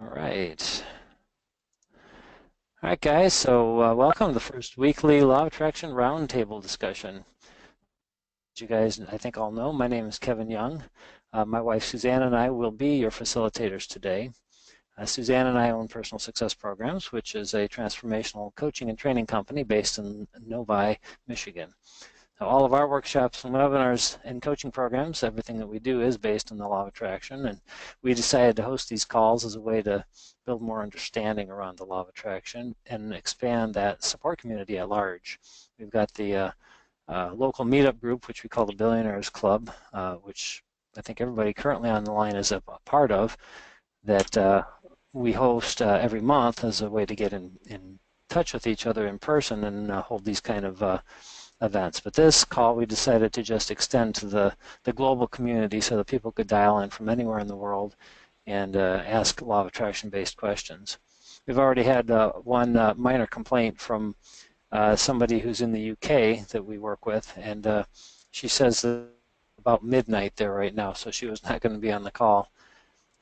All right. All right, guys. So welcome to the first weekly Law of Attraction Roundtable discussion. As you guys, I think, all know, my name is Kevin Young. My wife, Suzanne, and I will be your facilitators today. Suzanne and I own Personal Success Programs, which is a transformational coaching and training company based in Novi, Michigan. So all of our workshops and webinars and coaching programs, everything that we do is based on the law of attraction, and we decided to host these calls as a way to build more understanding around the law of attraction and expand that support community at large. We've got the local meetup group, which we call the Billionaires Club, which I think everybody currently on the line is a part of, that we host every month as a way to get in touch with each other in person and hold these kind of events. But this call we decided to just extend to the global community so that people could dial in from anywhere in the world and ask law of attraction based questions. We've already had one minor complaint from somebody who's in the UK that we work with, and she says that about midnight there right now, so she was not going to be on the call.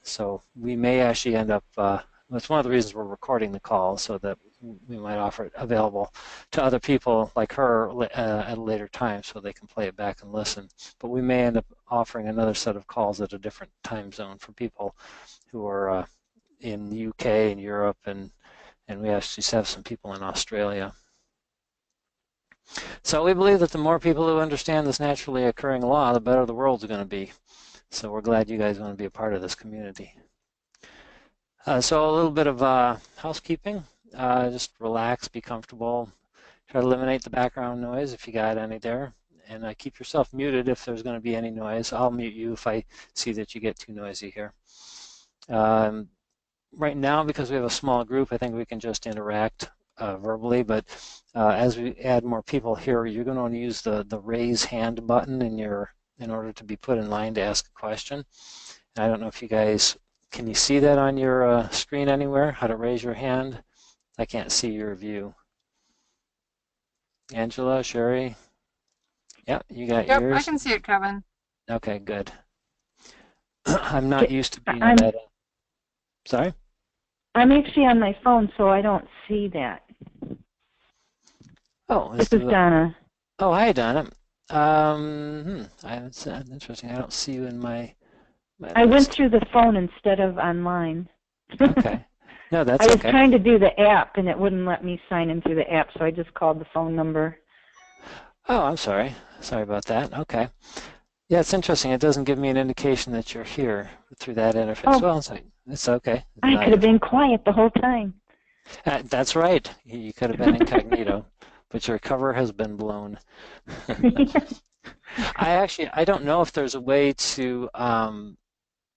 So we may actually end up, that's one of the reasons we're recording the call, so that we might offer it available to other people like her at a later time so they can play it back and listen. But we may end up offering another set of calls at a different time zone for people who are in the UK and Europe, and we actually have some people in Australia. So we believe that the more people who understand this naturally occurring law, the better the world's going to be. So we're glad you guys want to be a part of this community. So a little bit of housekeeping. Just relax, be comfortable. Try to eliminate the background noise if you got any there. And keep yourself muted if there's going to be any noise. I'll mute you if I see that you get too noisy here. Right now, because we have a small group, I think we can just interact verbally. But as we add more people here, you're going to want to use the raise hand button in order to be put in line to ask a question. And I don't know if you guys, can you see that on your screen anywhere, how to raise your hand? I can't see your view. Angela, Sherry? Yep, you got Yep, I yours. can see it, Kevin. Okay, good. I'm not Okay, used to being I'm that. Sorry? I'm actually on my phone, so I don't see that. Oh, This is Donna. Oh, hi, Donna. It's interesting. I don't see you in my I went list. through the phone instead of online. Okay. No, that's I was okay. trying to do the app, and it wouldn't let me sign in through the app, so I just called the phone number. Oh, I'm sorry. Sorry about that. Okay. Yeah, it's interesting. It doesn't give me an indication that you're here through that interface. Oh, Well, it's okay. I could have been quiet the whole time. That's right. You could have been incognito, but your cover has been blown. I don't know if there's a way to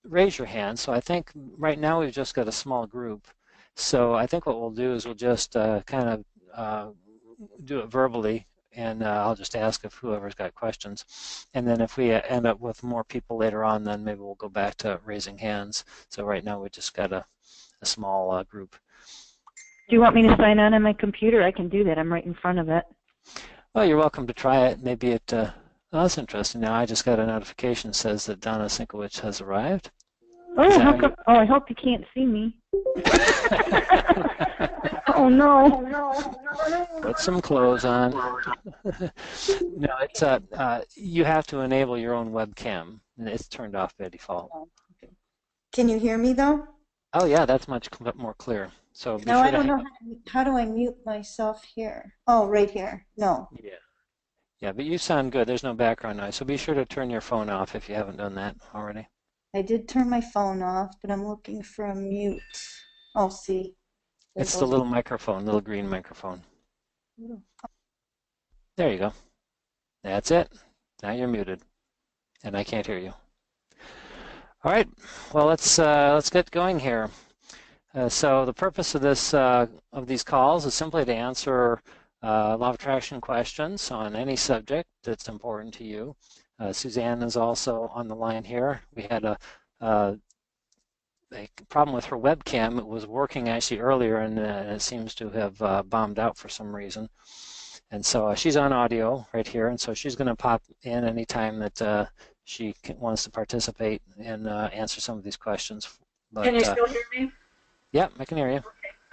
raise your hand. So I think right now we've just got a small group. So I think what we'll do is we'll just kind of do it verbally, and I'll just ask if whoever's got questions. And then if we end up with more people later on, then maybe we'll go back to raising hands. So right now we just got a small group. Do you want me to sign on my computer? I can do that. I'm right in front of it. Well, you're welcome to try it. Maybe it, oh, that's interesting. Now I just got a notification that says that Donna Sinkowicz has arrived. Oh, how come? Oh, I hope you can't see me. Oh no! Put some clothes on. No, it's you have to enable your own webcam, and it's turned off by default. Can you hear me though? Oh yeah, that's much more clear. So be No, sure I to don't know how do I mute myself here? Oh, right here. No. Yeah, but you sound good. There's no background noise, so be sure to turn your phone off if you haven't done that already. I did turn my phone off, but I'm looking for a mute. Oh, see. It's the little microphone, little green microphone. There you go. That's it. Now you're muted, and I can't hear you. All right. Well, let's get going here. So the purpose of these calls is simply to answer law of attraction questions on any subject that's important to you. Suzanne is also on the line here. We had a problem with her webcam. It was working actually earlier, and it seems to have bombed out for some reason. And so she's on audio right here, and so she's going to pop in anytime that she wants to participate and answer some of these questions. But, Can you still hear me? Yep, I can hear you.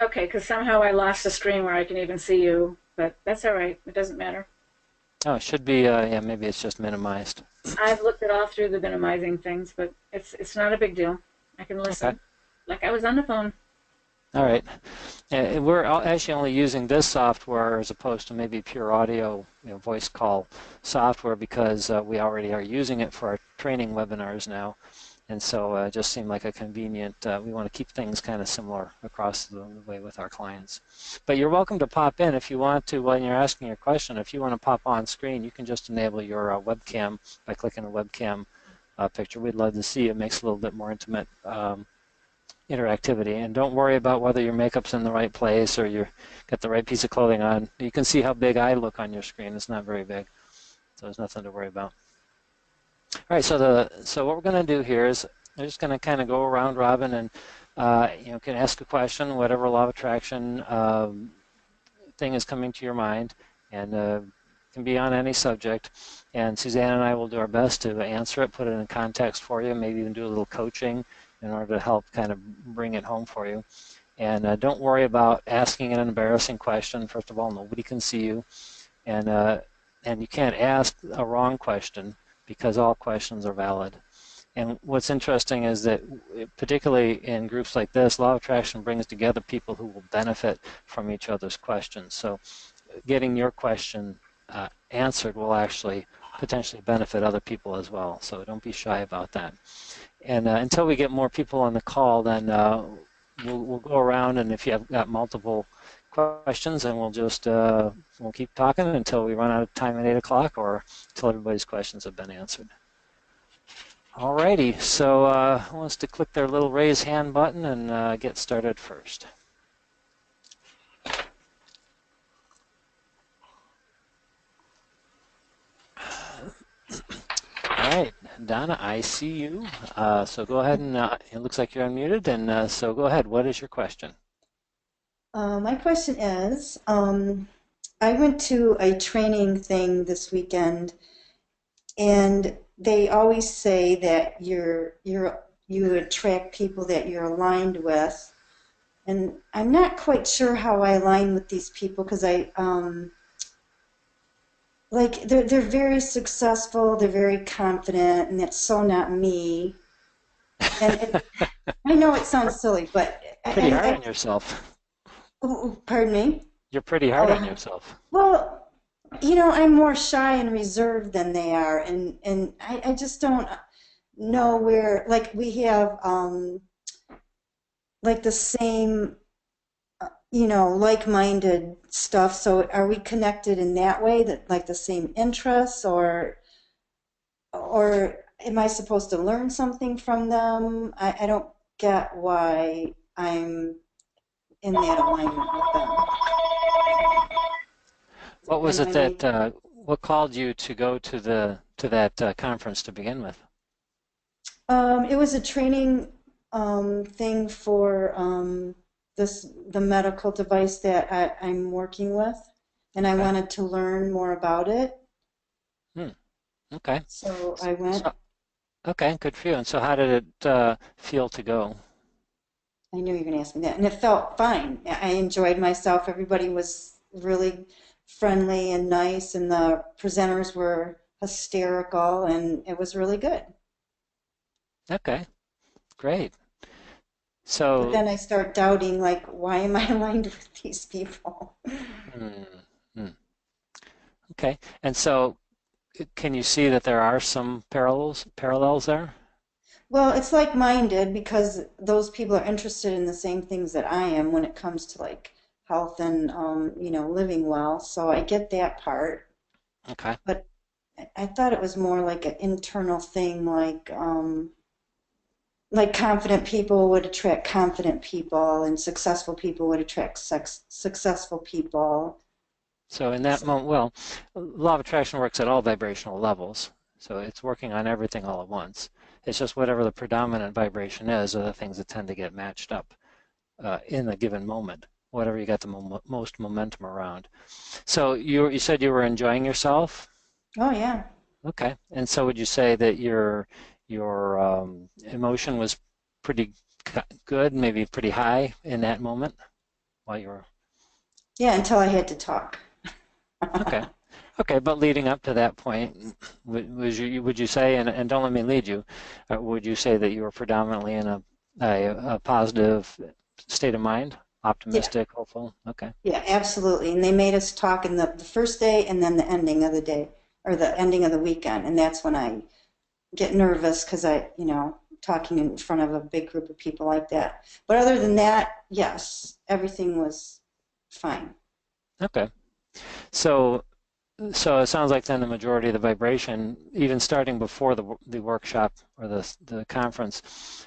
Okay, because somehow I lost the screen where I can even see you, but that's all right. It doesn't matter. Oh, it should be, yeah, maybe it's just minimized. I've looked it all through the minimizing things, but it's not a big deal. I can Okay. listen like I was on the phone. All right. We're actually only using this software as opposed to maybe pure audio, voice call software because we already are using it for our training webinars now. And so it just seemed like a convenient, we want to keep things kind of similar across the way with our clients. But you're welcome to pop in if you want to when you're asking your question. If you want to pop on screen, you can just enable your webcam by clicking the webcam picture. We'd love to see you. It makes it a little bit more intimate interactivity. And don't worry about whether your makeup's in the right place or you got the right piece of clothing on. You can see how big I look on your screen. It's not very big, so there's nothing to worry about. All right, so what we're going to do here is we're just going to kind of go around robin and can ask a question, whatever law of attraction thing is coming to your mind, and can be on any subject. And Suzanne and I will do our best to answer it, put it in context for you, maybe even do a little coaching in order to help kind of bring it home for you. And don't worry about asking an embarrassing question. First of all, nobody can see you, and you can't ask a wrong question because all questions are valid. And what's interesting is that, particularly in groups like this, Law of Attraction brings together people who will benefit from each other's questions. So getting your question answered will actually potentially benefit other people as well. So don't be shy about that. And until we get more people on the call, then we'll go around, and if you have got multiple questions, then we'll just we'll keep talking until we run out of time at 8 o'clock or until everybody's questions have been answered. Alrighty, so who wants to click their little raise hand button and get started first? All right, Donna, I see you. So go ahead and it looks like you're unmuted, and so go ahead. What is your question? My question is, I went to a training thing this weekend, and they always say that you attract people that you're aligned with, and I'm not quite sure how I align with these people because like they're very successful, they're very confident, and that's so not me. And I know it sounds silly, but Pretty hard on yourself. pardon me. You're pretty hard on Oh, yourself. well, I'm more shy and reserved than they are, and I just don't know where. Like we have like the same, like-minded stuff. So are we connected in that way? That like the same interests, or am I supposed to learn something from them? I don't get why I'm in that alignment with them. What was it Am I? that what called you to go to that conference to begin with? It was a training thing for the medical device that I'm working with, and I Okay. wanted to learn more about it. Hmm. Okay. So I went. So, okay, good for you. And so how did it feel to go? I knew you were going to ask me that, and it felt fine. I enjoyed myself. Everybody was really friendly and nice, and the presenters were hysterical, and it was really good. Okay, great. But So, then I start doubting, like, why am I aligned with these people? hmm, hmm, okay. And so can you see that there are some parallels there? Well, it's like-minded because those people are interested in the same things that I am when it comes to like health and living well. So I get that part, Okay. but I thought it was more like an internal thing, like confident people would attract confident people, and successful people would attract successful people. So in that moment, well, law of attraction works at all vibrational levels. So it's working on everything all at once. It's just whatever the predominant vibration is are the things that tend to get matched up in a given moment, whatever you got the most momentum around. So you said you were enjoying yourself? Oh yeah. Okay. And so would you say that your emotion was pretty good, maybe pretty high in that moment while you were. Yeah, until I had to talk. Okay. Okay, but leading up to that point, would you say, and don't let me lead you, would you say that you were predominantly in a positive state of mind, Yeah, optimistic, hopeful? Okay. yeah, absolutely. And they made us talk in the first day and then the ending of the day or the ending of the weekend. And that's when I get nervous because talking in front of a big group of people like that. But other than that, yes, everything was fine. Okay. So so it sounds like then the majority of the vibration, even starting before the workshop or the conference,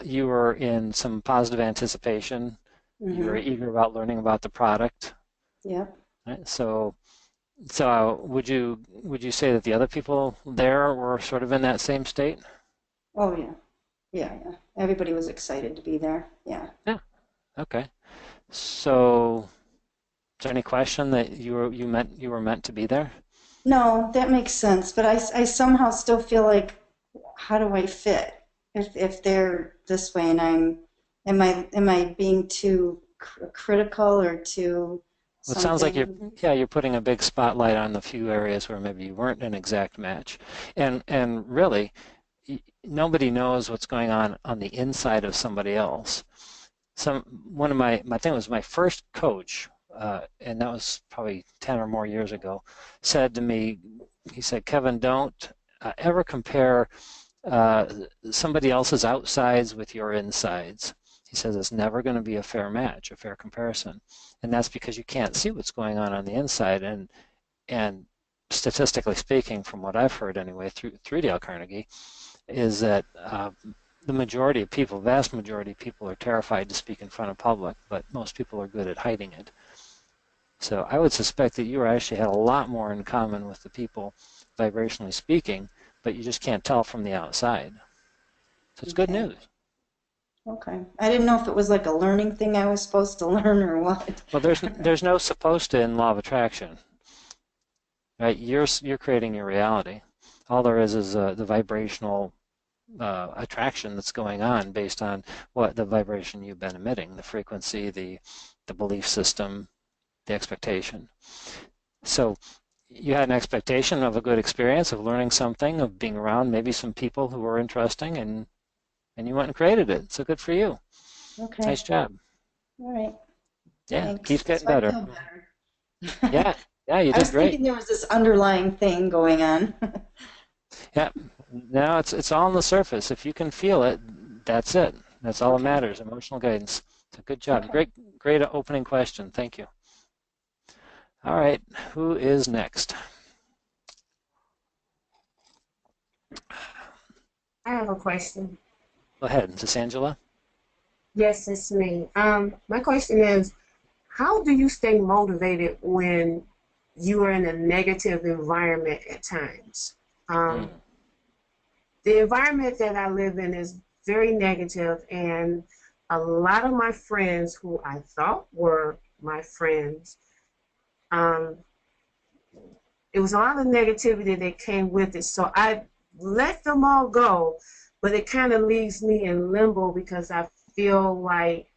you were in some positive anticipation. You were Mm-hmm. eager about learning about the product, Yeah. right? So would you say that the other people there were sort of in that same state? Oh, yeah. Yeah, yeah. Everybody was excited to be there. Yeah. Yeah. Okay. So is there any question that you were meant to be there? No, that makes sense. But I somehow still feel like, how do I fit if they're this way and am I being too critical or too Well, it sounds like you're, something? yeah, you're putting a big spotlight on the few areas where maybe you weren't an exact match. And really, nobody knows what's going on the inside of somebody else. One of my thing was my first coach, and that was probably 10 or more years ago, said to me, he said, Kevin, don't ever compare uh, somebody else's outsides with your insides. He says it's never going to be a fair match, a fair comparison, and that's because you can't see what's going on the inside. And statistically speaking, from what I've heard anyway, through Dale Carnegie, is that the majority of people, vast majority of people, are terrified to speak in front of public, but most people are good at hiding it. So I would suspect that you actually had a lot more in common with the people, vibrationally speaking, but you just can't tell from the outside. So it's good Okay. news. Okay. I didn't know if it was like a learning thing I was supposed to learn or what. Well, there's no supposed to in law of attraction, right? You're creating your reality. All there is the vibrational attraction that's going on based on what the vibration you've been emitting, the frequency, the belief system, the expectation. So you had an expectation of a good experience, of learning something, of being around maybe some people who were interesting, and you went and created it. So good for you. Okay. Nice job. All right. Yeah, keeps Thanks. getting So I better. feel better. Yeah, yeah, you I was did great. thinking there was this underlying thing going on. Yeah, now it's all on the surface. If you can feel it, that's it. That's all that Okay. matters. Emotional guidance. So good job. Okay. Great opening question. Thank you. All right, who is next? I have a question. Go ahead. Is this Angela? Yes, it's me. My question is, how do you stay motivated when you are in a negative environment at times? Mm. The environment that I live in is very negative, and a lot of my friends who I thought were my friends, um, it was a lot of negativity that came with it. So I let them all go, but it kind of leaves me in limbo because I feel like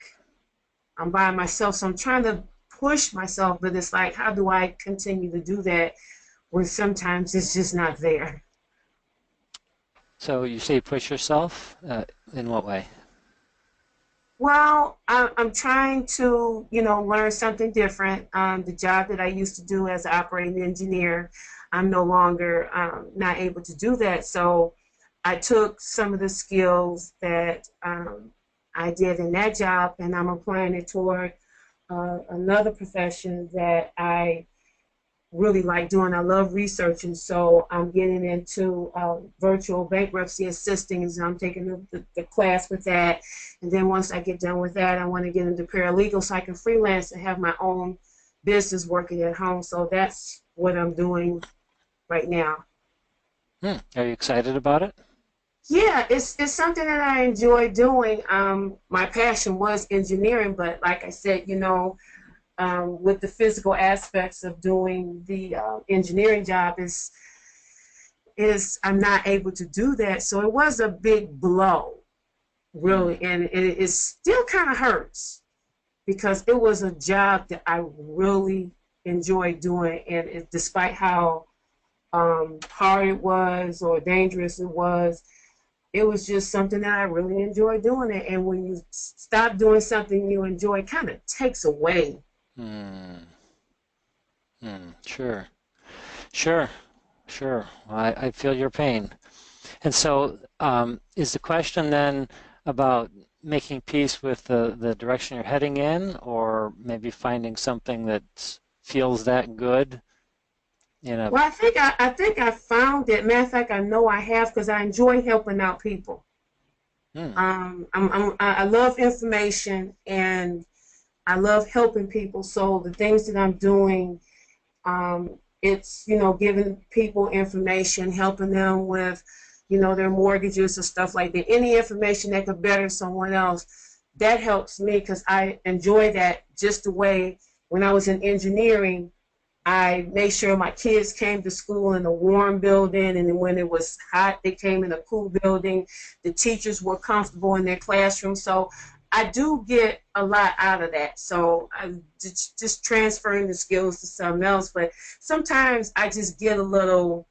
I'm by myself. So I'm trying to push myself, but it's like, how do I continue to do that when sometimes it's just not there? So you say push yourself? In what way? Well, I'm trying to, learn something different. The job that I used to do as an operating engineer, I'm no longer not able to do that. So I took some of the skills that I did in that job, and I'm applying it toward another profession that I really like doing. I love researching, so I'm getting into virtual bankruptcy assisting, and I'm taking the class with that. And then once I get done with that, I want to get into paralegal so I can freelance and have my own business working at home. So that's what I'm doing right now. Are you excited about it? Yeah, it's something that I enjoy doing. My passion was engineering, but like I said, with the physical aspects of doing the engineering job is I'm not able to do that. So it was a big blow. really, and it still kind of hurts because it was a job that I really enjoyed doing, and despite how hard it was or dangerous it was just something that I really enjoyed doing it. And when you stop doing something you enjoy, it kind of takes away. Mm. Sure. Sure. Sure. I feel your pain. And so, is the question then about making peace with the direction you're heading in, or maybe finding something that feels that good in a? Well, I think I found it. Matter of fact, I know I have because I enjoy helping out people. Hmm. I love information and I love helping people. So the things that I'm doing, it's giving people information, helping them with their mortgages or stuff like that. Any information that could better someone else, that helps me because I enjoy that. Just the way when I was in engineering, I made sure my kids came to school in a warm building, and then when it was hot, they came in a cool building. The teachers were comfortable in their classroom. So I do get a lot out of that. So I'm just transferring the skills to something else. But sometimes I just get a little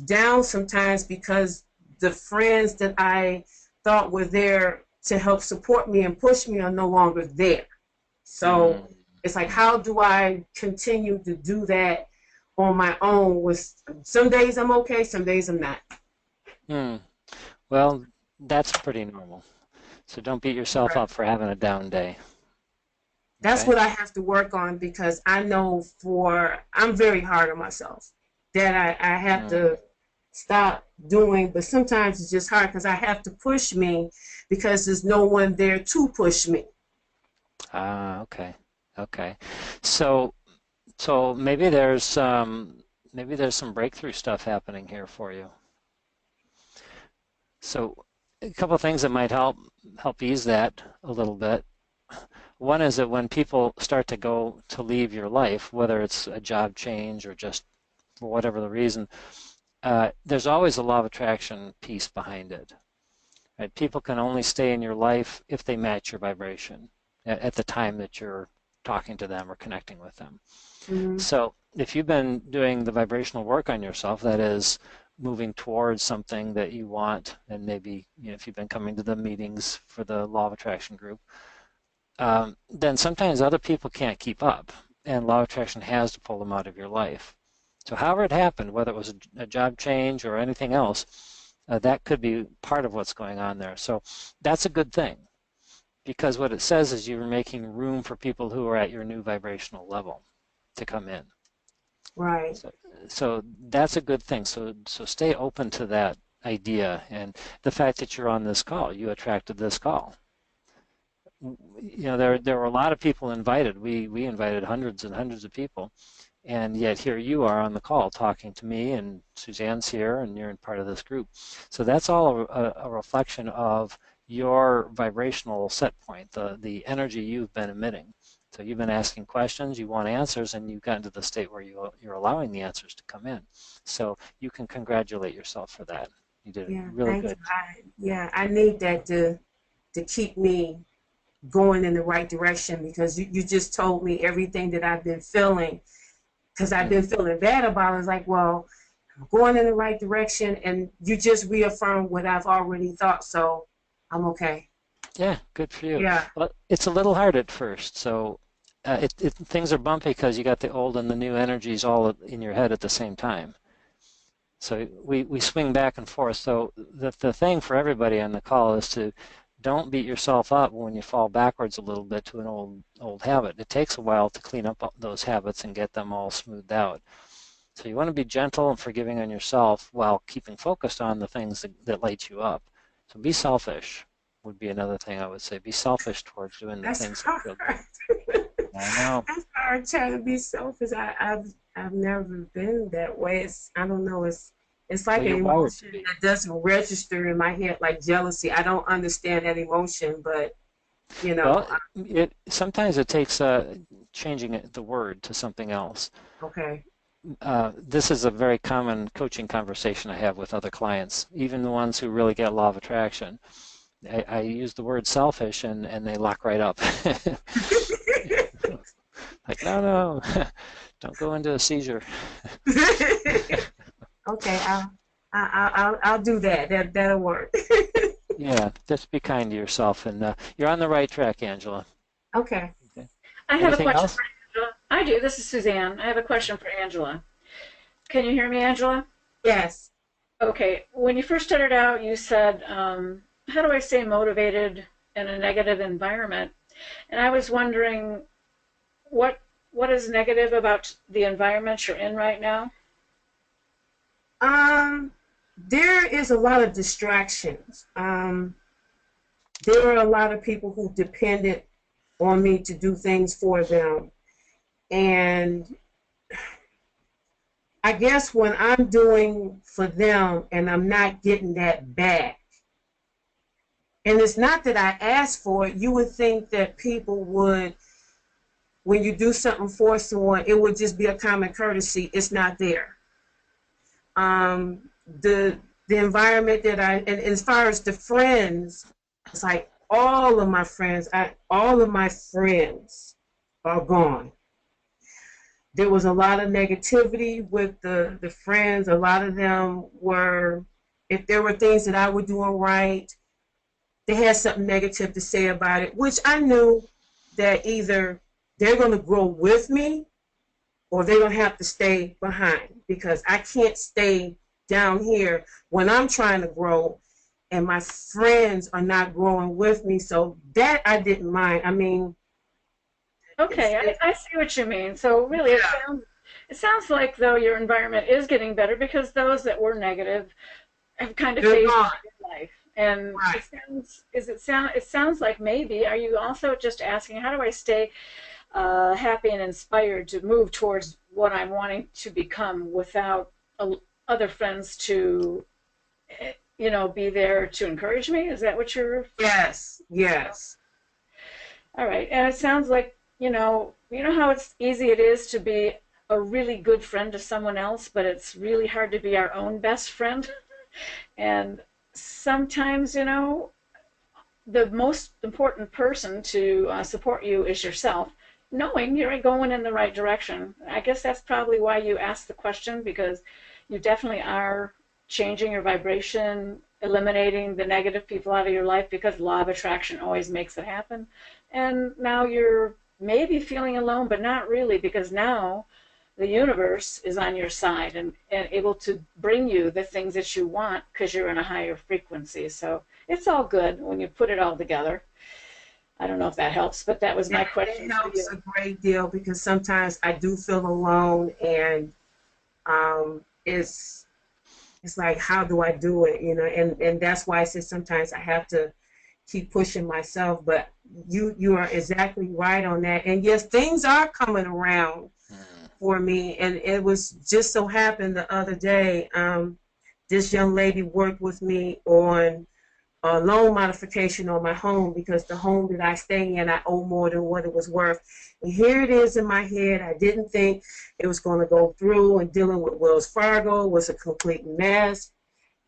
down sometimes because the friends that I thought were there to help support me and push me are no longer there. So it's like, how do I continue to do that on my own? With some days I'm okay, some days I'm not. Hmm. Well, that's pretty normal. So don't beat yourself Right. up for having a down day. That's Okay? what I have to work on because I know I'm very hard on myself. That I have Hmm. to stop doing, but sometimes it's just hard because I have to push me because there's no one there to push me. Ah, okay. Okay. So so maybe there's some breakthrough stuff happening here for you. So a couple of things that might help ease that a little bit. One is that when people start to leave your life, whether it's a job change or just for whatever the reason, there's always a law of attraction piece behind it. Right? People can only stay in your life if they match your vibration at the time that you're talking to them or connecting with them. Mm-hmm. So if you've been doing the vibrational work on yourself, that is moving towards something that you want, and maybe if you've been coming to the meetings for the Law of Attraction group, then sometimes other people can't keep up, and Law of Attraction has to pull them out of your life. So however it happened, whether it was a job change or anything else, that could be part of what's going on there. So that's a good thing because what it says is you're making room for people who are at your new vibrational level to come in. Right. So that's a good thing. So stay open to that idea and the fact that you're on this call. You attracted this call. There were a lot of people invited. We invited hundreds and hundreds of people, and yet here you are on the call talking to me, and Suzanne's here, and you're in part of this group. So that's all a reflection of your vibrational set point, the energy you've been emitting. So you've been asking questions, you want answers, and you've gotten to the state where you're allowing the answers to come in. So you can congratulate yourself for that. You did Yeah. really Thank you. good. I need that to keep me going in the right direction because you just told me everything that I've been feeling because I've been feeling bad about it. It's like, well, I'm going in the right direction, and you just reaffirmed what I've already thought, so I'm okay. Yeah, good for you. Yeah. Well, it's a little hard at first, so things are bumpy because you got the old and the new energies all in your head at the same time. So we swing back and forth. So the thing for everybody on the call is to don't beat yourself up when you fall backwards a little bit to an old habit. It takes a while to clean up those habits and get them all smoothed out. So you want to be gentle and forgiving on yourself while keeping focused on the things that light you up. So be selfish would be another thing I would say. Be selfish towards doing the That's things that hard. feel good. I know. That's hard trying to be selfish. I've never been that way. I don't know. It's like Well, an you're wired to emotion be. that doesn't register in my head, like jealousy. I don't understand that emotion, but you know, Well, sometimes it takes changing the word to something else. okay. This is a very common coaching conversation I have with other clients, even the ones who really get law of attraction. I use the word selfish and they lock right up. Like, no, no, don't go into a seizure. Okay, I'll do that. That'll work. Yeah, just be kind to yourself, and you're on the right track, Angela. Okay. Okay. I have a Anything question else? for Angela. I do. This is Suzanne. I have a question for Angela. Can you hear me, Angela? Yes. Okay. When you first started out, you said, how do I stay motivated in a negative environment? And I was wondering what what is negative about the environment you're in right now? Um, there is a lot of distractions. There are a lot of people who depended on me to do things for them. And I guess when I'm doing for them and I'm not getting that back, and it's not that I asked for it, you would think that people would, when you do something for someone, it would just be a common courtesy. It's not there. The environment that and as far as the friends, it's like all of my friends are gone. There was a lot of negativity with the friends. A lot of them were, if there were things that I was doing right, they had something negative to say about it, which I knew that either they're going to grow with me or they're going to have to stay behind, because I can't stay down here when I'm trying to grow and my friends are not growing with me. So that I didn't mind. I mean, Okay, I see what you mean. So really, it sounds like though your environment is getting better because those that were negative have kind of they're phased gone. out of your life. And Right. it sounds like maybe are you also just asking how do I stay happy and inspired to move towards what I'm wanting to become without other friends to be there to encourage me? Is that what you're? Yes. Yes. All right. And it sounds like, how it's easy it is to be a really good friend to someone else, but it's really hard to be our own best friend. And sometimes, the most important person to support you is yourself, knowing you're going in the right direction. I guess that's probably why you asked the question, because you definitely are changing your vibration, eliminating the negative people out of your life, because law of attraction always makes it happen. And now you're maybe feeling alone, but not really, because now the universe is on your side and able to bring you the things that you want because you're in a higher frequency. So it's all good when you put it all together. I don't know if that helps, but that was my It question for you. helps a great deal because sometimes I do feel alone, and it's like, how do I do it? And that's why I said sometimes I have to keep pushing myself. But you are exactly right on that. And yes, things are coming around for me. And it was just so happened the other day, this young lady worked with me on a loan modification on my home, because the home that I stay in, I owe more than what it was worth. And here it is in my head. I didn't think it was going to go through, and dealing with Wells Fargo was a complete mess.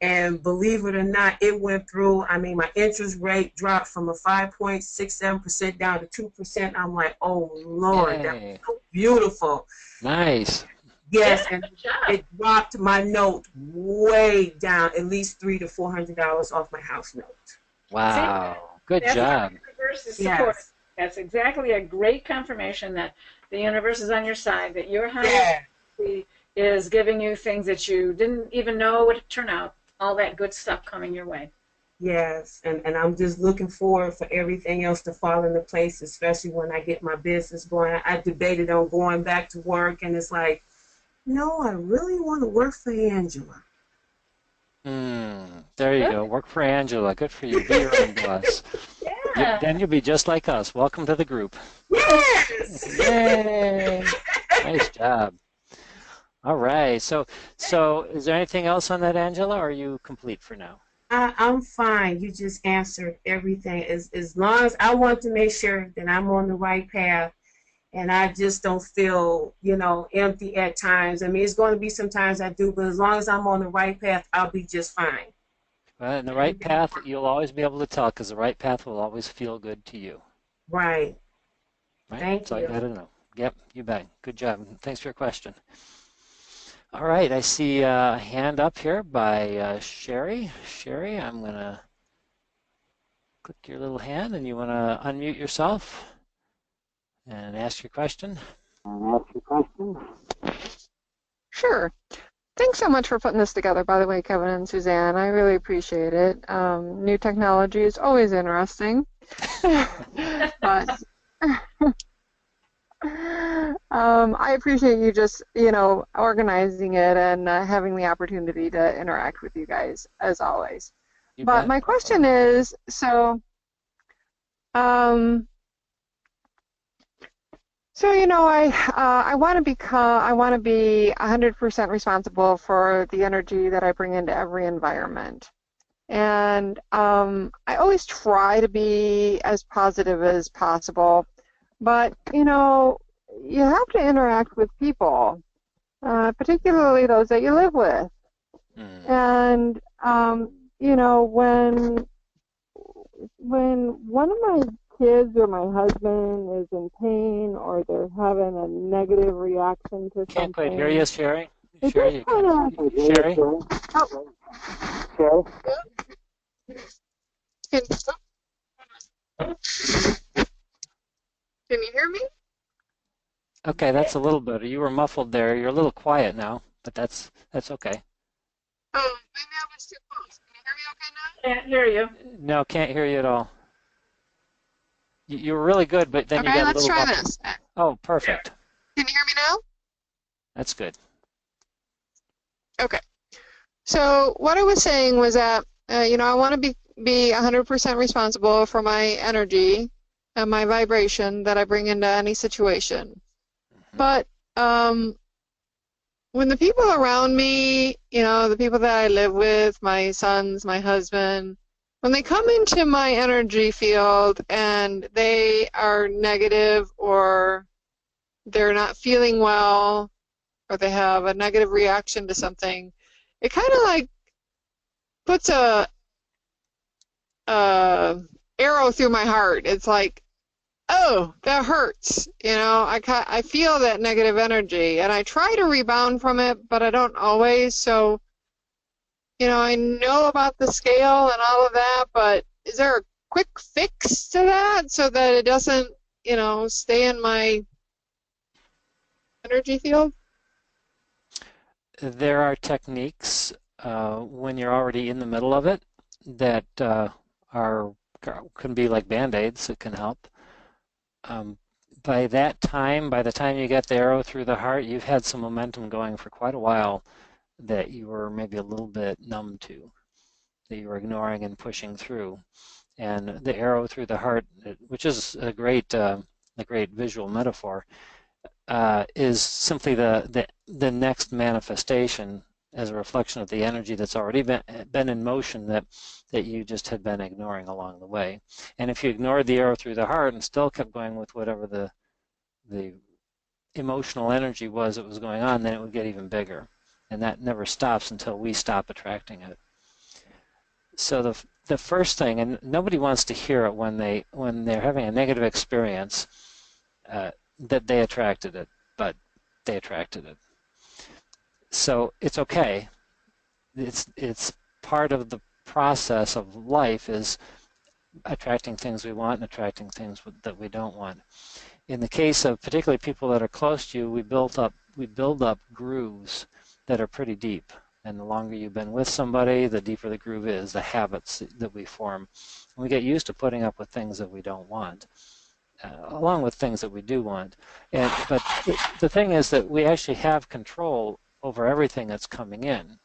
And believe it or not, it went through. I mean, my interest rate dropped from a 5.67% down to 2%. I'm like, oh, Lord, that's Yay. so beautiful. Nice. Yes, Yeah, and good job. it dropped my note way down, at least $300 to $400 off my house note. Wow. Good That's how job. the universe is supporting. Yes. That's exactly a great confirmation that the universe is on your side, that your higher Yeah. frequency is giving you things that you didn't even know would turn out, all that good stuff coming your way. Yes, and I'm just looking forward for everything else to fall into place, especially when I get my business going. I debated on going back to work, and it's like, no, I really want to work for Angela. There you Good. go. Work for Angela. Good for you. Be your own boss. Yeah. Then you'll be just like us. Welcome to the group. Yes. Yay. Nice job. All right. So is there anything else on that, Angela, or are you complete for now? I'm fine. You just answered everything. As long as I want to make sure that I'm on the right path, and I just don't feel, empty at times. I mean, it's going to be sometimes I do, but as long as I'm on the right path, I'll be just fine. Well, in the right path, you'll always be able to tell because the right path will always feel good to you. Right. Right? Thank That's all you you. got to know. Yep, you bet. Good job. Thanks for your question. All right, I see a hand up here by Sherry. Sherry, I'm going to click your little hand and you want to unmute yourself and ask your question. Sure. Thanks so much for putting this together, by the way, Kevin and Suzanne. I really appreciate it. New technology is always interesting. But I appreciate you just, organizing it and having the opportunity to interact with you guys, as always. You But bet. my question is, I want to be 100% responsible for the energy that I bring into every environment. And I always try to be as positive as possible, but you have to interact with people, particularly those that you live with. And when one of my kids or my husband is in pain or they're having a negative reaction to Can't something. quite hear you, Sherry. Sherry, you can't. Sherry? Oh. Can you hear me? Okay, that's a little better. You were muffled there. You're a little quiet now, but that's okay. Oh, maybe I was too close. Can you hear me okay now? Can't hear you. No, can't hear you at all. You were really good, but then you got a little let's try muffled. this. Oh, perfect. Can you hear me now? That's good. Okay. So what I was saying was that, I want to be 100% responsible for my energy and my vibration that I bring into any situation. But when the people around me, the people that I live with, my sons, my husband, when they come into my energy field and they are negative or they're not feeling well or they have a negative reaction to something, it kind of like puts a arrow through my heart. It's like, oh, that hurts. I feel that negative energy, and I try to rebound from it, but I don't always. So, I know about the scale and all of that, but is there a quick fix to that so that it doesn't, stay in my energy field? There are techniques when you're already in the middle of it that can be like Band-Aids that can help. By the time you get the arrow through the heart, you've had some momentum going for quite a while that you were maybe a little bit numb to, that you were ignoring and pushing through. And the arrow through the heart, which is a great visual metaphor, is simply the next manifestation as a reflection of the energy that's already been in motion that you just had been ignoring along the way. And if you ignored the arrow through the heart and still kept going with whatever the emotional energy was that was going on, then it would get even bigger. And that never stops until we stop attracting it. So the first thing, and nobody wants to hear it when they're having a negative experience, that they attracted it, but they attracted it. So it's okay. It's part of the process of life is attracting things we want and attracting things that we don't want. In the case of particularly people that are close to you, we build up grooves that are pretty deep. And the longer you've been with somebody, the deeper the groove is, the habits that we form. And we get used to putting up with things that we don't want, along with things that we do want. But the thing is that we actually have control over everything that's coming in.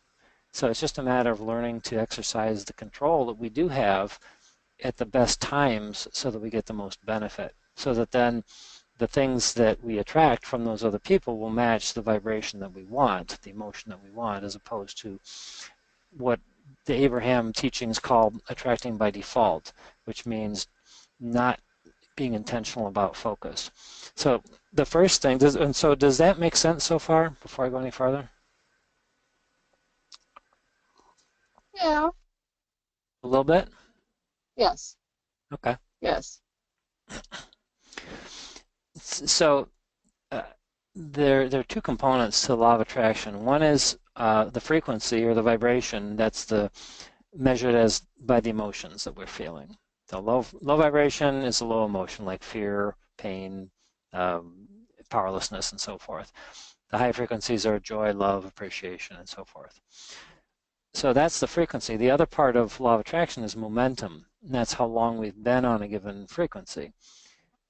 So it's just a matter of learning to exercise the control that we do have at the best times so that we get the most benefit. So that then the things that we attract from those other people will match the vibration that we want, the emotion that we want, as opposed to what the Abraham teachings call attracting by default, which means not being intentional about focus. So the first thing, does that make sense so far before I go any farther? Yeah. A little bit? Yes. Okay. Yes. So there are two components to the law of attraction. One is the frequency or the vibration. That's measured as by the emotions that we're feeling. The low vibration is a low emotion like fear, pain, powerlessness, and so forth. The high frequencies are joy, love, appreciation, and so forth. So that's the frequency. The other part of law of attraction is momentum. And that's how long we've been on a given frequency.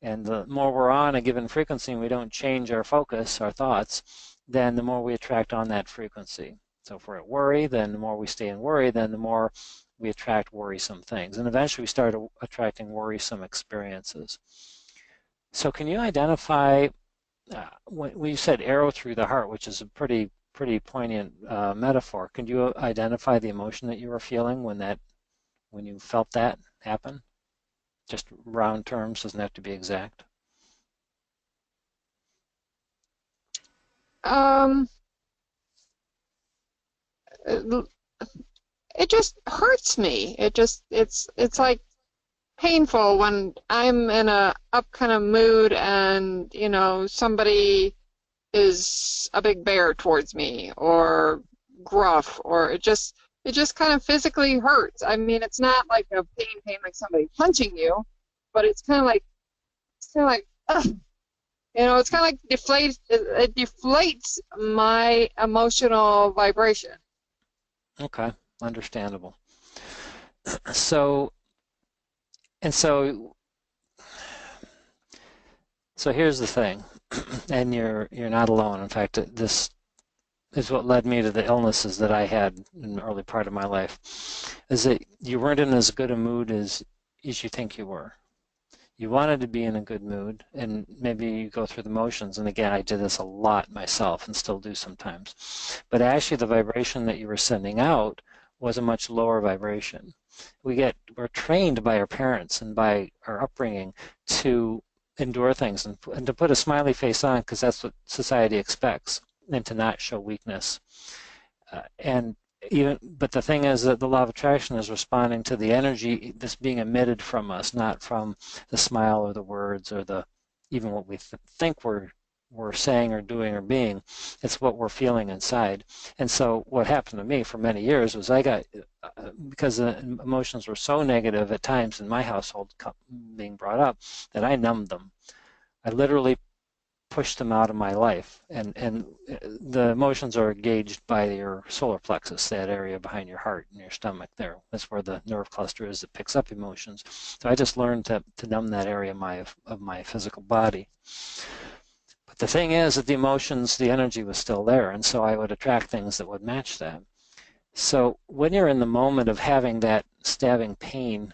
And the more we're on a given frequency and we don't change our focus, our thoughts, then the more we attract on that frequency. So if we're at worry, then the more we stay in worry, then the more we attract worrisome things. And eventually we start attracting worrisome experiences. So can you identify, when you said arrow through the heart, which is a pretty poignant metaphor, can you identify the emotion that you were feeling when you felt that happen? Just round terms, doesn't have to be exact. It just hurts me. It's like painful when I'm in a up kind of mood and, you know, somebody is a big bear towards me or gruff, or it just kind of physically hurts. I mean, it's not like a pain like somebody punching you, but it's kind of like ugh. You know, it's kind of like it deflates my emotional vibration. Okay, understandable. So here's the thing, and you're not alone. In fact, this is what led me to the illnesses that I had in the early part of my life, is that you weren't in as good a mood as you think you were. You wanted to be in a good mood, and maybe you go through the motions, and again, I did this a lot myself and still do sometimes. But actually the vibration that you were sending out was a much lower vibration. We're trained by our parents and by our upbringing to endure things and to put a smiley face on because that's what society expects, and to not show weakness. But the thing is that the law of attraction is responding to the energy that's being emitted from us, not from the smile or the words or even what we think we're saying or doing or being. It's what we're feeling inside. And so what happened to me for many years was because the emotions were so negative at times in my household being brought up, that I numbed them. I literally pushed them out of my life, and the emotions are gauged by your solar plexus, that area behind your heart and your stomach there. That's where the nerve cluster is that picks up emotions. So I just learned to numb that area of my physical body. But the thing is that the emotions, the energy was still there, and so I would attract things that would match that. So when you're in the moment of having that stabbing pain,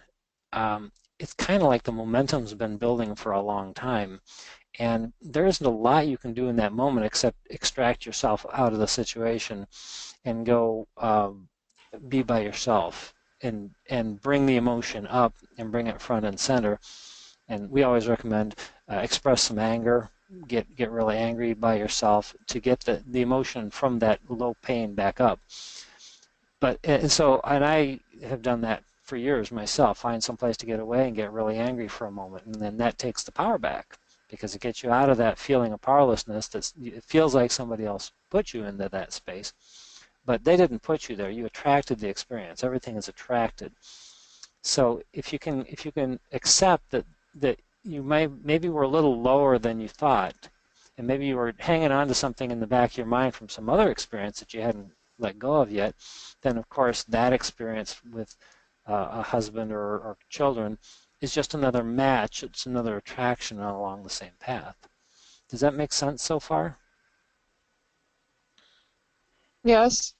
it's kind of like the momentum's been building for a long time. And there isn't a lot you can do in that moment except extract yourself out of the situation and go be by yourself and bring the emotion up and bring it front and center. And we always recommend express some anger, get really angry by yourself to get the emotion from that low pain back up. And I have done that for years myself, find some place to get away and get really angry for a moment, and then that takes the power back, because it gets you out of that feeling of powerlessness. It feels like somebody else put you into that space, but they didn't put you there. You attracted the experience. Everything is attracted. So if you can accept that you maybe were a little lower than you thought, and maybe you were hanging on to something in the back of your mind from some other experience that you hadn't let go of yet, then of course that experience with a husband or children is just another match. It's another attraction along the same path. Does that make sense so far? Yes.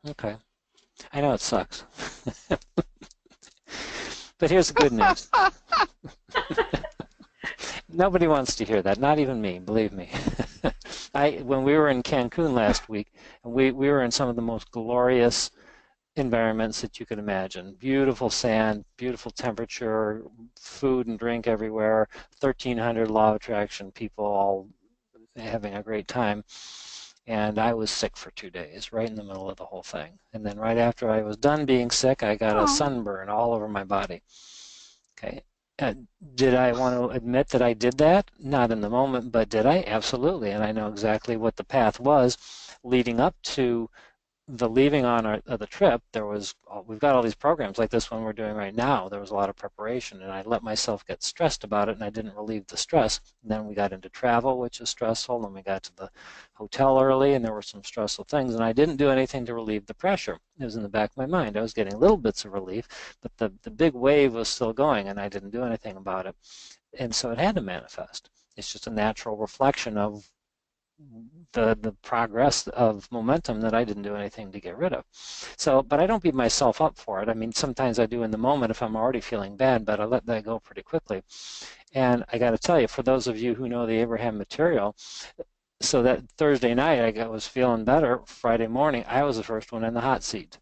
Okay. I know it sucks. But here's the good news. Nobody wants to hear that, not even me, believe me. When we were in Cancun last week, and we were in some of the most glorious environments that you could imagine. Beautiful sand, beautiful temperature, food and drink everywhere, 1,300 Law of Attraction people all having a great time. And I was sick for 2 days, right in the middle of the whole thing. And then right after I was done being sick, I got a Oh. sunburn all over my body. Okay. Uh, did I want to admit that I did that? Not in the moment, but did I? Absolutely. And I know exactly what the path was leading up to the leaving on the trip. We've got all these programs like this one we're doing right now. There was a lot of preparation, and I let myself get stressed about it, and I didn't relieve the stress. And then we got into travel, which is stressful, and we got to the hotel early, and there were some stressful things, and I didn't do anything to relieve the pressure. It was in the back of my mind. I was getting little bits of relief, but the big wave was still going, and I didn't do anything about it. And so it had to manifest. It's just a natural reflection of the progress of momentum that I didn't do anything to get rid of. So, but I don't beat myself up for it. I mean, sometimes I do in the moment if I'm already feeling bad, but I let that go pretty quickly. And I got to tell you, for those of you who know the Abraham material, so that Thursday night I was feeling better. Friday morning, I was the first one in the hot seat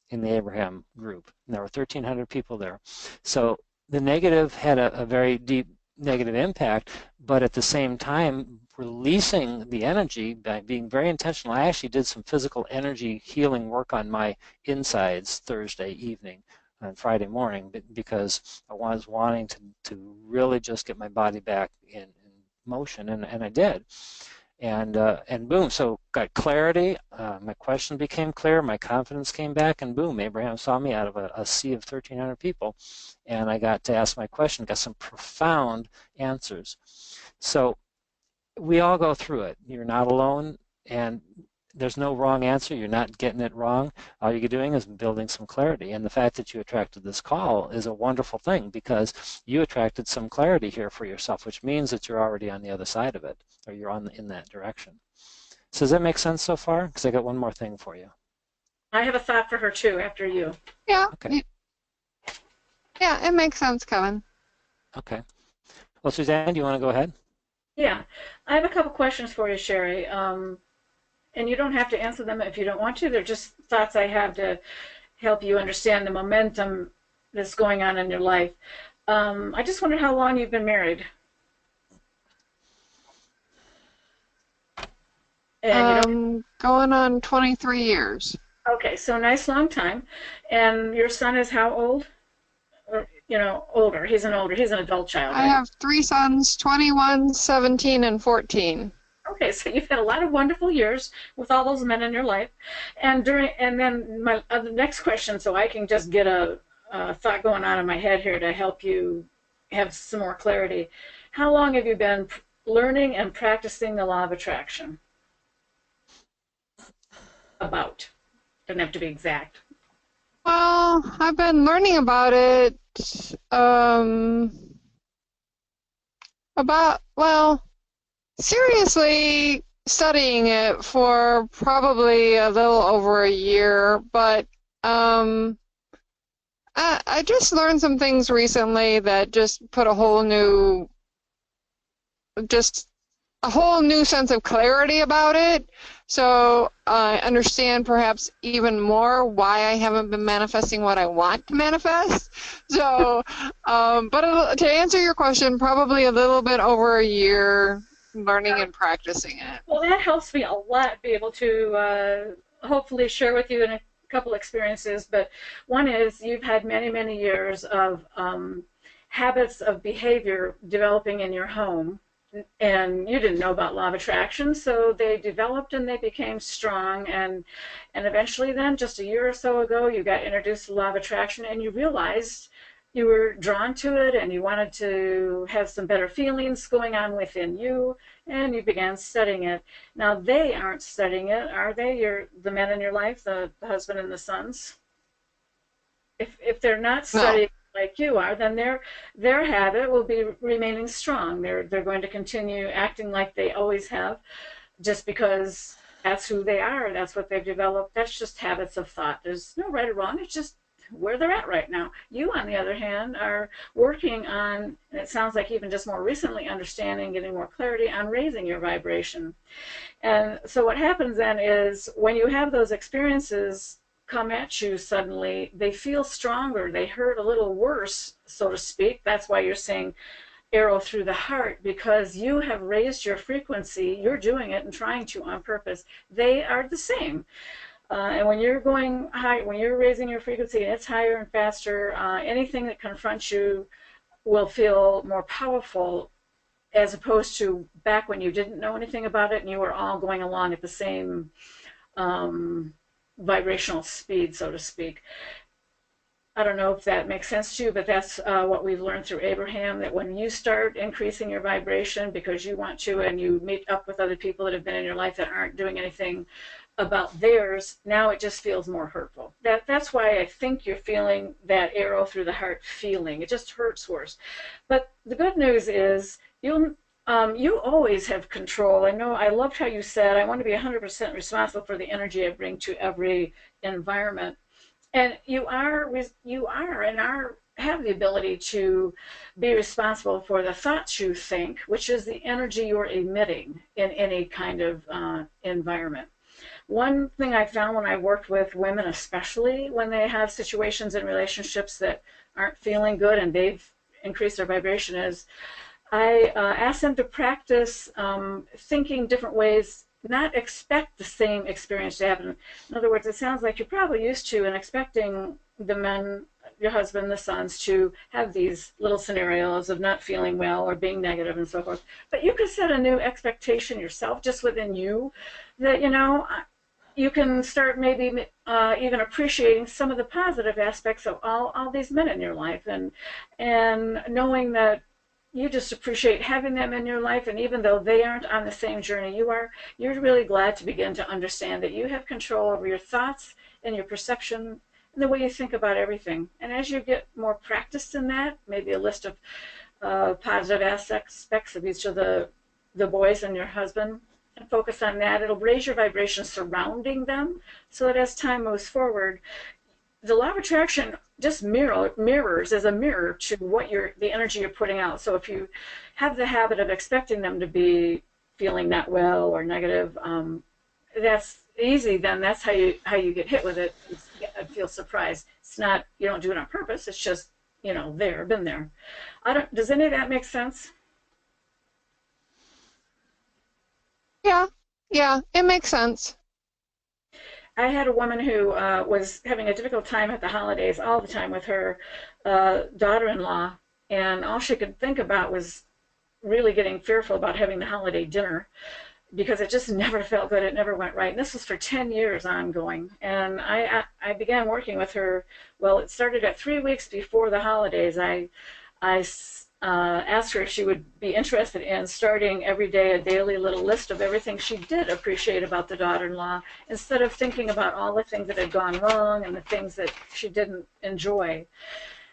in the Abraham group. And there were 1,300 people there. So the negative had a very deep negative impact, but at the same time, releasing the energy by being very intentional. I actually did some physical energy healing work on my insides Thursday evening and Friday morning because I was wanting to really just get my body back in motion, and I did. And boom, so got clarity, my question became clear, my confidence came back, and boom, Abraham saw me out of a sea of 1,300 people, and I got to ask my question, got some profound answers. So we all go through it. You're not alone, and there's no wrong answer. You're not getting it wrong. All you're doing is building some clarity. And the fact that you attracted this call is a wonderful thing because you attracted some clarity here for yourself, which means that you're already on the other side of it, or you're in that direction. So does that make sense so far? Because I got one more thing for you. I have a thought for her too after you. Yeah. Okay. Yeah, it makes sense, Kevin. Okay. Well, Suzanne, do you want to go ahead? Yeah, I have a couple questions for you, Sherry. And you don't have to answer them if you don't want to. They're just thoughts I have to help you understand the momentum that's going on in your life. I just wondered how long you've been married. And going on 23 years. Okay, so nice long time. And your son is how old? Or, older. He's an adult child. Right? I have 3 sons, 21, 17, and 14. Okay, so you've had a lot of wonderful years with all those men in your life, and then my the next question, so I can just get a thought going on in my head here to help you have some more clarity. How long have you been learning and practicing the law of attraction? About. Doesn't have to be exact. Well, I've been learning about it seriously studying it for probably a little over a year, but I just learned some things recently that just put a whole new sense of clarity about it. So I understand perhaps even more why I haven't been manifesting what I want to manifest. So, but to answer your question, probably a little bit over a year learning and practicing it. Well, that helps me a lot be able to hopefully share with you in a couple experiences. But one is you've had many, many years of habits of behavior developing in your home. And you didn't know about law of attraction, so they developed and they became strong, and eventually then, just a year or so ago, you got introduced to law of attraction and you realized you were drawn to it and you wanted to have some better feelings going on within you, and you began studying it. Now, they aren't studying it, are they? The men in your life, the husband and the sons? If they're not studying like you are, then their habit will be remaining strong. They're going to continue acting like they always have, just because that's who they are. That's what they've developed. That's just habits of thought. There's no right or wrong. It's just where they're at right now. You, on the other hand, are working on, and it sounds like even just more recently, understanding, getting more clarity on raising your vibration. And so what happens then is when you have those experiences, come at you suddenly, they feel stronger. They hurt a little worse, so to speak. That's why you're saying arrow through the heart, because you have raised your frequency. You're doing it and trying to on purpose. They are the same. And when you're going high, when you're raising your frequency and it's higher and faster, anything that confronts you will feel more powerful, as opposed to back when you didn't know anything about it and you were all going along at the same vibrational speed, so to speak. I don't know if that makes sense to you, but that's what we've learned through Abraham, that when you start increasing your vibration because you want to, and you meet up with other people that have been in your life that aren't doing anything about theirs, now it just feels more hurtful. That's why I think you're feeling that arrow through the heart feeling. It just hurts worse. But the good news is you always have control. I know I loved how you said, I want to be 100% responsible for the energy I bring to every environment. And you are and have the ability to be responsible for the thoughts you think, which is the energy you're emitting in any kind of environment. One thing I found when I worked with women, especially when they have situations in relationships that aren't feeling good and they've increased their vibration, is I ask them to practice thinking different ways, not expect the same experience to happen. In other words, it sounds like you're probably used to and expecting the men, your husband, the sons, to have these little scenarios of not feeling well or being negative and so forth. But you could set a new expectation yourself just within you, that, you can start maybe even appreciating some of the positive aspects of all these men in your life, and knowing that you just appreciate having them in your life, and even though they aren't on the same journey you are, you're really glad to begin to understand that you have control over your thoughts and your perception and the way you think about everything. And as you get more practiced in that, maybe a list of positive aspects of each of the boys and your husband, and focus on that, it'll raise your vibration surrounding them, so that as time moves forward, the law of attraction just mirrors as a mirror to what the energy you're putting out. So if you have the habit of expecting them to be feeling not well or negative, that's easy. Then that's how you get hit with it. I feel surprised. It's not, you don't do it on purpose. It's just, been there. Does any of that make sense? Yeah, it makes sense. I had a woman who was having a difficult time at the holidays all the time with her daughter-in-law, and all she could think about was really getting fearful about having the holiday dinner, because it just never felt good. It never went right. And this was for 10 years ongoing. And I began working with her. Well, it started at 3 weeks before the holidays. I asked her if she would be interested in starting every day a daily little list of everything she did appreciate about the daughter-in-law, instead of thinking about all the things that had gone wrong and the things that she didn't enjoy.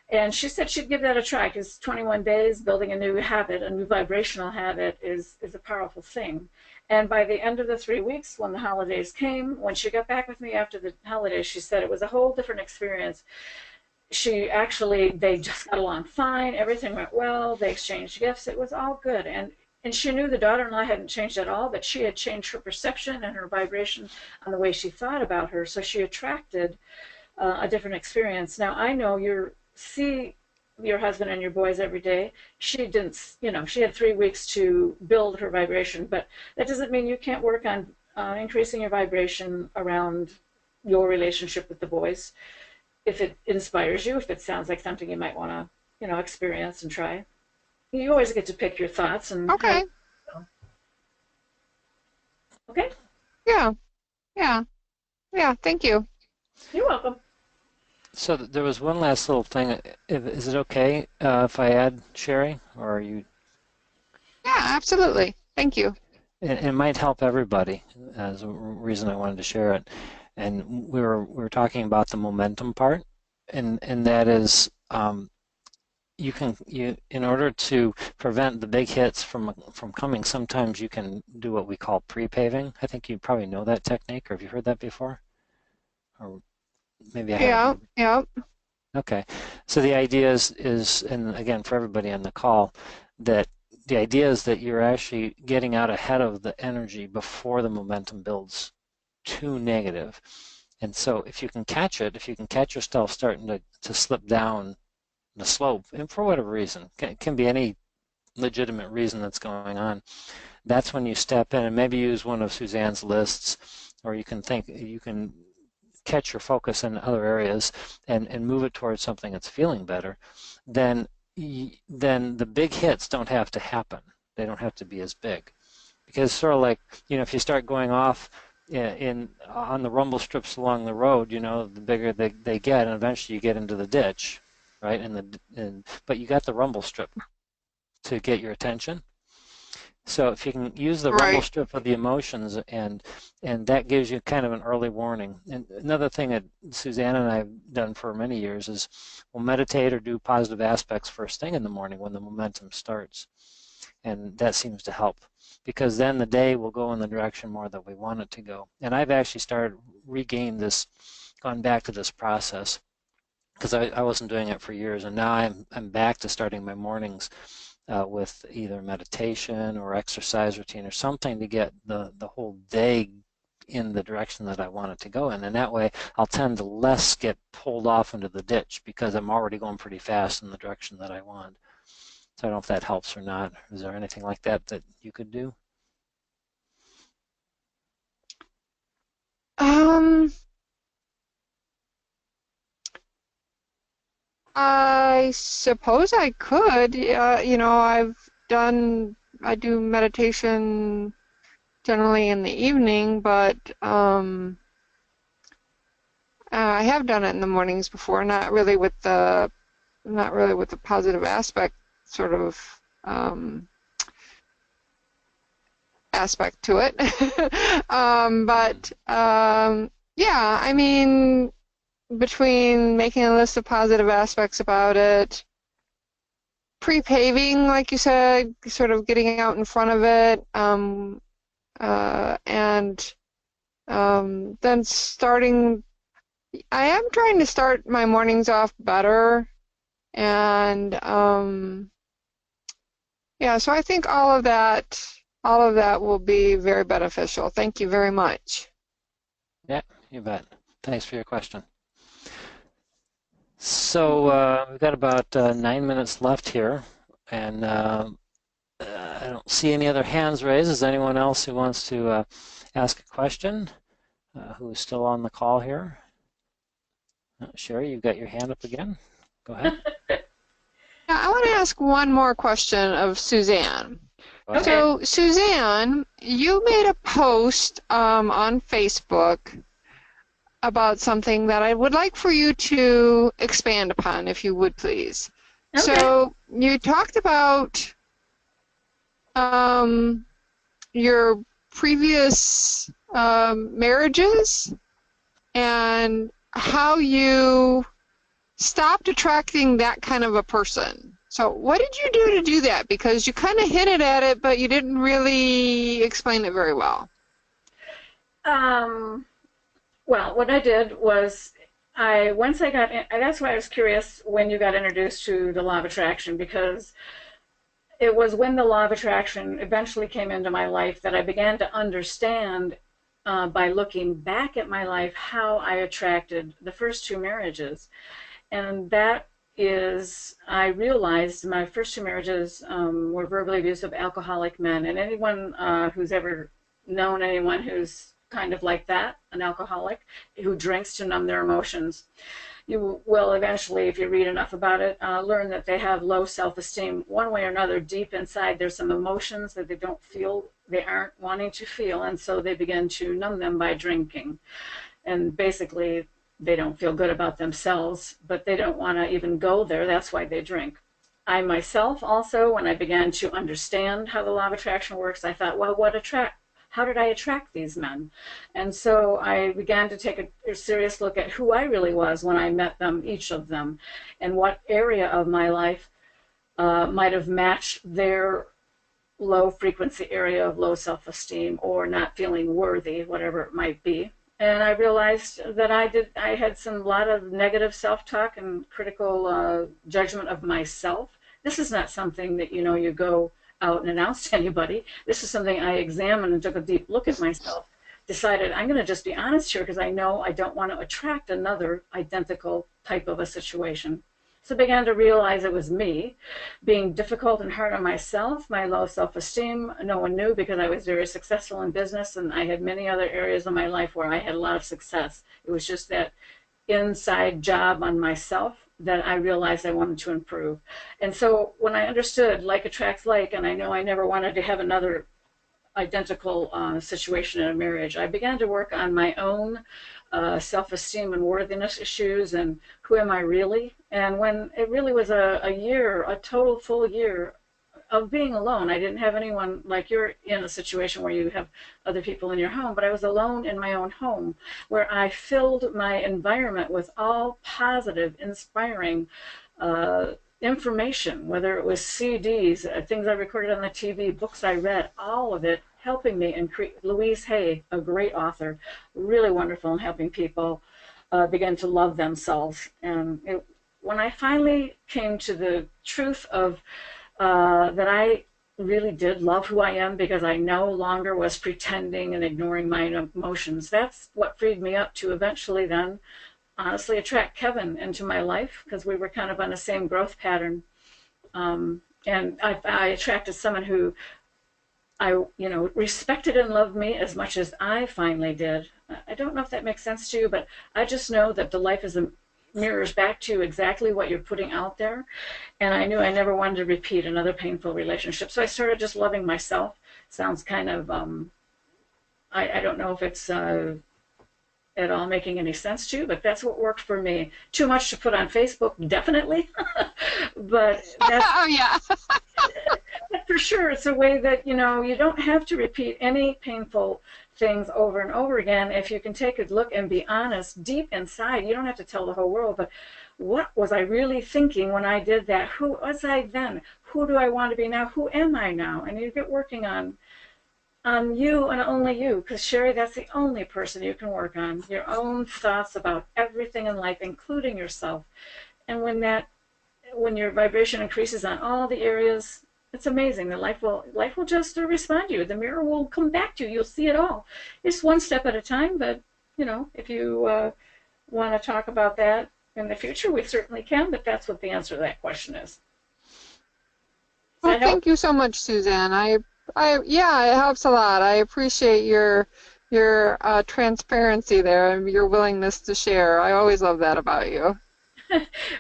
And she said she'd give that a try, because 21 days building a new habit, a new vibrational habit, is a powerful thing. And by the end of the 3 weeks, when the holidays came, when she got back with me after the holidays, she said it was a whole different experience. They just got along fine. Everything went well. They exchanged gifts. It was all good. And she knew the daughter-in-law hadn't changed at all, but she had changed her perception and her vibration on the way she thought about her. So she attracted a different experience. Now, I know you see your husband and your boys every day. She didn't, she had 3 weeks to build her vibration, but that doesn't mean you can't work on increasing your vibration around your relationship with the boys. If it inspires you, if it sounds like something you might want to, experience and try. You always get to pick your thoughts. And Okay. Okay? Yeah, thank you. You're welcome. So there was one last little thing. Is it okay if I add, Sherry, or are you? Yeah, absolutely. Thank you. It might help everybody, as a reason I wanted to share it. And we were talking about the momentum part, and that is, in order to prevent the big hits from coming, sometimes you can do what we call pre-paving. I think you probably know that technique, or have you heard that before? Or maybe I haven't. Yeah. Okay, so the idea is, and again for everybody on the call, that the idea is that you're actually getting out ahead of the energy before the momentum builds too negative. And so if you can catch it, if you can catch yourself starting to slip down the slope, and for whatever reason, it can be any legitimate reason that's going on, that's when you step in and maybe use one of Suzanne's lists, or you can catch your focus in other areas and move it towards something that's feeling better. Then the big hits don't have to happen. They don't have to be as big, because sort of like, if you start going off on the rumble strips along the road, the bigger they get, and eventually you get into the ditch, right? But you got the rumble strip to get your attention. So if you can use the rumble Right. strip of the emotions, and that gives you kind of an early warning. And another thing that Suzanne and I have done for many years is we'll meditate or do positive aspects first thing in the morning when the momentum starts. And that seems to help, because then the day will go in the direction more that we want it to go. And I've actually gone back to this process, because I wasn't doing it for years, and now I'm back to starting my mornings with either meditation or exercise routine or something to get the whole day in the direction that I want it to go in. And that way I'll tend to less get pulled off into the ditch, because I'm already going pretty fast in the direction that I want. So I don't know if that helps or not. Is there anything like that you could do? I suppose I could. I do meditation generally in the evening, but I have done it in the mornings before. Not really with the positive aspect sort of aspect to it. Yeah, I mean, between making a list of positive aspects about it, pre-paving, like you said, sort of getting out in front of it, and then starting. I am trying to start my mornings off better, and yeah, so I think all of that will be very beneficial. Thank you very much. Yeah, you bet. Thanks for your question. So we've got about 9 minutes left here, and I don't see any other hands raised. Is there anyone else who wants to ask a question who is still on the call here? Sherry, you've got your hand up again. Go ahead. Now, I want to ask one more question of Suzanne. Okay. So, Suzanne, you made a post on Facebook about something that I would like for you to expand upon, if you would, please. Okay. So, you talked about your previous marriages and how you stopped attracting that kind of a person. So what did you do that? Because you kind of hinted at it, but you didn't really explain it very well. Well, what I did was once I got in, that's why I was curious when you got introduced to the Law of Attraction, because it was when the Law of Attraction eventually came into my life that I began to understand by looking back at my life how I attracted the first two marriages. And that is, I realized my first two marriages were verbally abusive alcoholic men. And anyone who's ever known anyone who's kind of like that, an alcoholic, who drinks to numb their emotions, you will eventually, if you read enough about it, learn that they have low self-esteem. One way or another, deep inside, there's some emotions that they don't feel, they aren't wanting to feel, and so they begin to numb them by drinking. And basically, they don't feel good about themselves, but they don't want to even go there. That's why they drink. I myself also, when I began to understand how the Law of Attraction works, I thought, well, how did I attract these men? And so I began to take a serious look at who I really was when I met them, each of them, and what area of my life might have matched their low frequency area of low self-esteem or not feeling worthy, whatever it might be. And I realized that I had a lot of negative self-talk and critical judgment of myself. This is not something that, you go out and announce to anybody. This is something I examined and took a deep look at myself decided I'm going to just be honest here because I know I don't want to attract another identical type of a situation. So I began to realize it was me being difficult and hard on myself, my low self-esteem. No one knew because I was very successful in business, and I had many other areas of my life where I had a lot of success. It was just that inside job on myself that I realized I wanted to improve. And so when I understood like attracts like, and I know I never wanted to have another identical situation in a marriage, I began to work on my own self-esteem and worthiness issues and who am I really. And when it really was a year, a total full year of being alone, I didn't have anyone like you're in a situation where you have other people in your home, but I was alone in my own home where I filled my environment with all positive, inspiring information, whether it was CDs, things I recorded on the TV, books I read, all of it helping me. And Louise Hay, a great author, really wonderful in helping people begin to love themselves. And when I finally came to the truth of that I really did love who I am because I no longer was pretending and ignoring my emotions, that's what freed me up to eventually then honestly attract Kevin into my life, because we were kind of on the same growth pattern. And I attracted someone who respected and loved me as much as I finally did. I don't know if that makes sense to you, but I just know that the life mirrors back to you exactly what you're putting out there. And I knew I never wanted to repeat another painful relationship. So I started just loving myself. Sounds kind of, I don't know if it's at all making any sense to you, but that's what worked for me. Too much to put on Facebook, definitely. But that's, Oh, yeah. but for sure, it's a way that, you don't have to repeat any painful things over and over again. If you can take a look and be honest deep inside, you don't have to tell the whole world, but what was I really thinking when I did that? Who was I then? Who do I want to be now? Who am I now? And you get working on you and only you, because Sherry, that's the only person you can work on, your own thoughts about everything in life, including yourself. And when your vibration increases on all the areas, it's amazing. The life will just respond to you. The mirror will come back to you. You'll see it all. It's one step at a time, but if you want to talk about that in the future, we certainly can. But that's what the answer to that question is. Well, thank you so much, Suzanne. Yeah, it helps a lot. I appreciate your transparency there and your willingness to share. I always love that about you.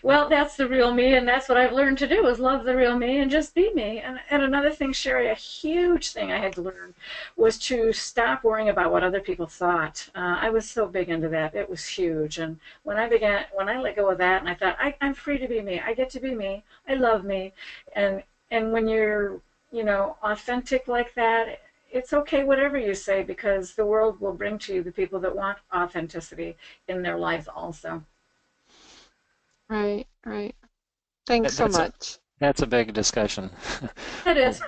Well, that's the real me, and that's what I've learned to do, is love the real me and just be me. And another thing, Sherry, a huge thing I had to learn was to stop worrying about what other people thought. I was so big into that. It was huge. And when I let go of that, and I thought, I'm free to be me. I get to be me. I love me. And when you're authentic like that, it's okay whatever you say, because the world will bring to you the people that want authenticity in their lives also. Right. Thanks so much. That's a big discussion. It is.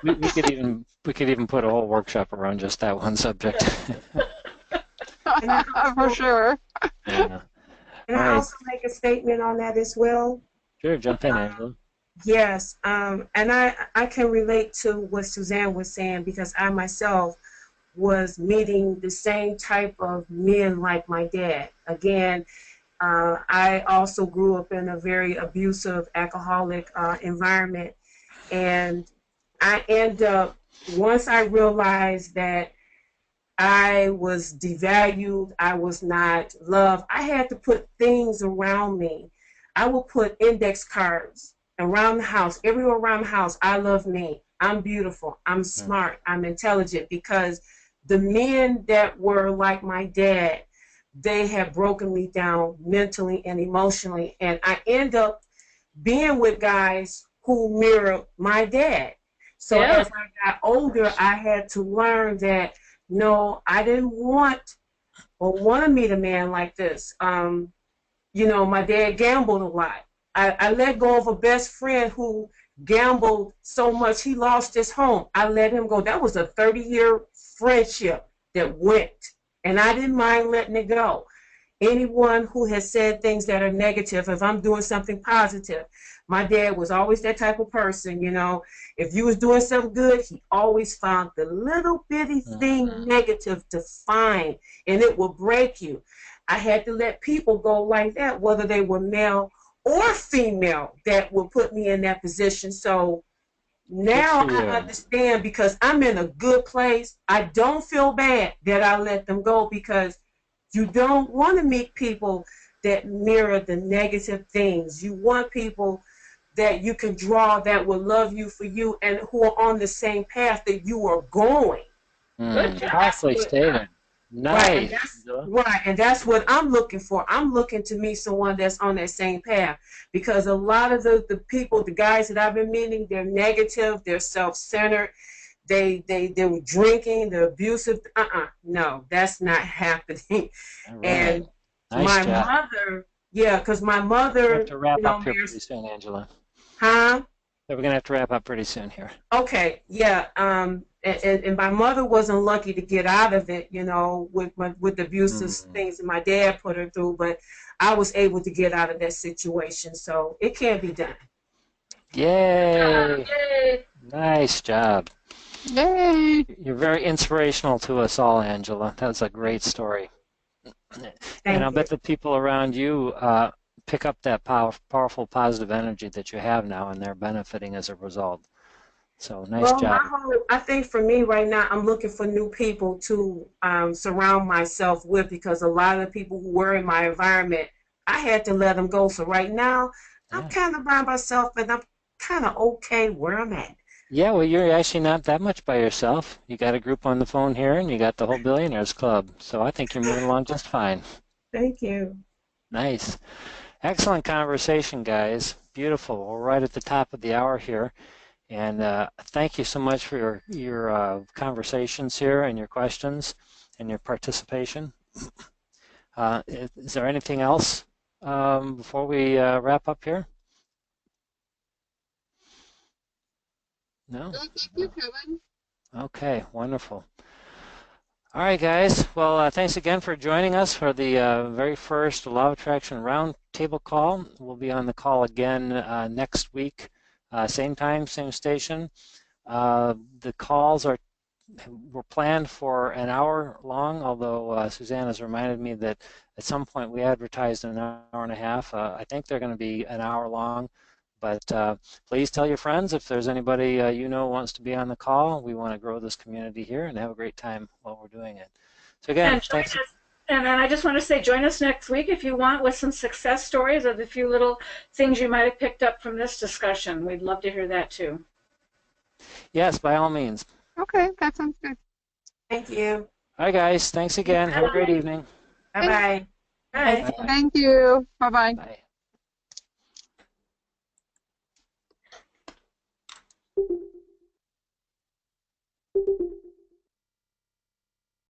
we could even put a whole workshop around just that one subject. For sure. Yeah. Can I also make a statement on that as well? Sure, jump in, Angela. Yes, and I can relate to what Suzanne was saying, because I myself was meeting the same type of men like my dad. Again, I also grew up in a very abusive, alcoholic environment, and I end up, once I realized that I was devalued, I was not loved, I had to put things around me. I would put index cards around the house, everywhere around the house. I love me. I'm beautiful. I'm smart. I'm intelligent. Because the men that were like my dad, they had broken me down mentally and emotionally. And I end up being with guys who mirror my dad. So as I got older, I had to learn that, no, I didn't want to meet a man like this. My dad gambled a lot. I let go of a best friend who gambled so much he lost his home. I let him go. That was a 30-year friendship that went, and I didn't mind letting it go. Anyone who has said things that are negative, if I'm doing something positive, My dad was always that type of person, you know. If you was doing something good, he always found the little bitty thing negative to find, and it will break you. I had to let people go like that, whether they were male or female, that will put me in that position. So now I understand, because I'm in a good place. I don't feel bad that I let them go, because you don't want to meet people that mirror the negative things. You want people that you can draw that will love you for you and who are on the same path that you are going. Powerfully stated. Nice. Right, and that's what I'm looking for. I'm looking to meet someone that's on that same path, because a lot of the people, the guys that I've been meeting, they're negative, they're self-centered, they were drinking, they're abusive. No, that's not happening. All right. And nice my job. mother, yeah, because my mother, We have to wrap up here pretty soon, Angela. Huh? So we're gonna have to wrap up pretty soon here. Okay, yeah. And my mother wasn't lucky to get out of it, you know, with the abusive things that my dad put her through, but I was able to get out of that situation, so it can be done. Yay! Yay! Nice job. Yay! You're very inspirational to us all, Angela. That's a great story. And I'll bet the people around you pick up that powerful positive energy that you have now, and they're benefiting as a result. So nice job. I think for me right now, I'm looking for new people to surround myself with, because a lot of the people who were in my environment, I had to let them go. So right now, I'm kind of by myself, and I'm kind of okay where I'm at. Yeah, well, you're actually not that much by yourself. You got a group on the phone here, and you got the whole Billionaires Club. So I think you're moving along just fine. Thank you. Nice. Excellent conversation, guys. Beautiful. We're right at the top of the hour here. And thank you so much for your conversations here and your questions and your participation. Is there anything else before we wrap up here? No? Thank you, Kevin. Okay, wonderful. All right, guys. Well, thanks again for joining us for the very first Law of Attraction Roundtable call. We'll be on the call again next week, same time, same station. The calls were planned for an hour long, although Suzanne has reminded me that at some point we advertised an hour and a half. I think they're going to be an hour long. But please tell your friends if there's anybody you know wants to be on the call. We want to grow this community here and have a great time while we're doing it. So again, thanks. And then I just want to say, join us next week if you want, with some success stories of the few little things you might have picked up from this discussion. We'd love to hear that too. Yes, by all means. Okay, that sounds good. Thank you. All right, guys. Thanks again. Have a great evening. Bye-bye. Bye. Thank you. Bye-bye. Bye.